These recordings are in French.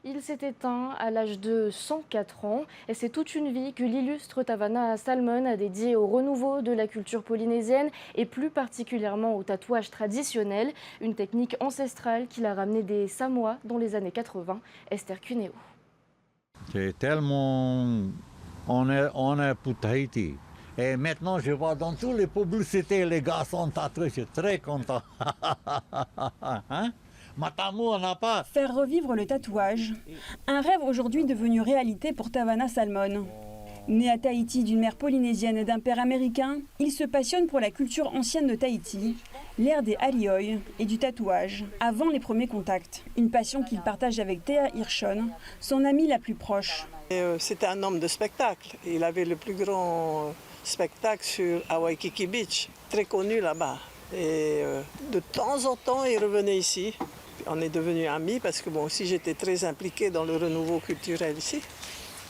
Il s'est éteint à l'âge de 104 ans et c'est toute une vie que l'illustre Tawana Salmon a dédiée au renouveau de la culture polynésienne et plus particulièrement au tatouage traditionnel, une technique ancestrale qu'il a ramené des Samoa dans les années 80. Esther Cuneo. C'est tellement... On est pour Tahiti. Et maintenant, je vois dans tous les publicités, les gars sont tatoués, je suis très content. Hein? Matamu, on n'a pas. Faire revivre le tatouage, un rêve aujourd'hui devenu réalité pour Tawana Salmon. Né à Tahiti d'une mère polynésienne et d'un père américain, il se passionne pour la culture ancienne de Tahiti, l'ère des alioi et du tatouage, avant les premiers contacts. Une passion qu'il partage avec Thea Hirschon, son amie la plus proche. C'était un homme de spectacle. Il avait le plus grand spectacle sur Waikiki Beach, très connu là-bas. Et de temps en temps, il revenait ici. On est devenus amis parce que moi aussi j'étais très impliquée dans le renouveau culturel ici.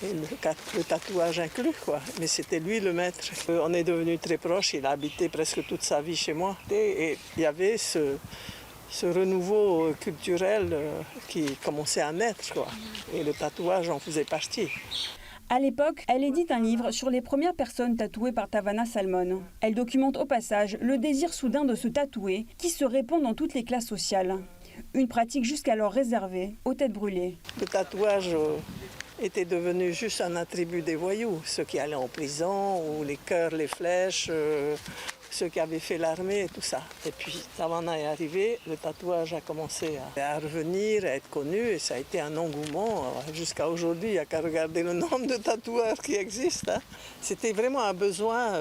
Et le tatouage inclus, quoi. Mais c'était lui le maître. On est devenus très proches, il a habité presque toute sa vie chez moi. Et il y avait ce renouveau culturel qui commençait à naître, quoi. Et le tatouage en faisait partie. À l'époque, elle édite un livre sur les premières personnes tatouées par Tawana Salmon. Elle documente au passage le désir soudain de se tatouer qui se répand dans toutes les classes sociales. Une pratique jusqu'alors réservée aux têtes brûlées. Le tatouage était devenu juste un attribut des voyous, ceux qui allaient en prison, ou les cœurs, les flèches, ceux qui avaient fait l'armée et tout ça. Et puis Tawana est arrivé, le tatouage a commencé à revenir, à être connu, et ça a été un engouement. Jusqu'à aujourd'hui, il n'y a qu'à regarder le nombre de tatoueurs qui existent. Hein. C'était vraiment un besoin,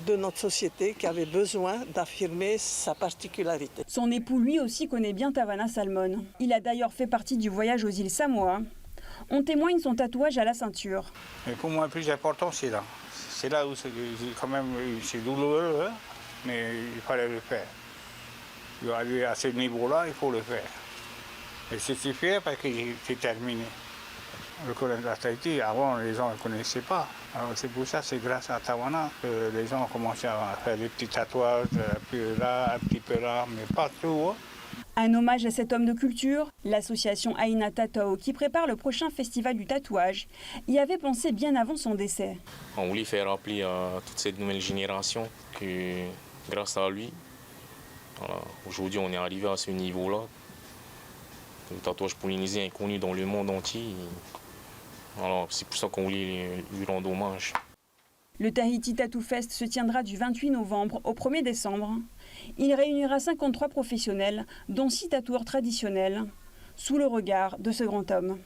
de notre société qui avait besoin d'affirmer sa particularité. Son époux lui aussi connaît bien Tawana Salmon. Il a d'ailleurs fait partie du voyage aux îles Samoa. On témoigne son tatouage à la ceinture. Mais pour moi, le plus important, c'est là. C'est là où c'est quand même c'est douloureux, hein, mais il fallait le faire. Pour arriver à ce niveau-là, il faut le faire. Et je suis fier parce que c'est terminé. Le colonel de Tahiti, avant, les gens ne connaissaient pas. Alors c'est pour ça, c'est grâce à Tawana que les gens ont commencé à faire des petits tatouages, un peu là, un petit peu là, mais pas trop. Hein. Un hommage à cet homme de culture, l'association Aina Tatao, qui prépare le prochain festival du tatouage, y avait pensé bien avant son décès. On voulait faire rappeler à toute cette nouvelle génération que grâce à lui, voilà, aujourd'hui on est arrivé à ce niveau-là. Le tatouage polynésien est connu dans le monde entier. Alors, c'est pour ça qu'on voulait lui rendre hommage. Le Tahiti Tattoo Fest se tiendra du 28 novembre au 1er décembre. Il réunira 53 professionnels, dont 6 tatoueurs traditionnels, sous le regard de ce grand homme.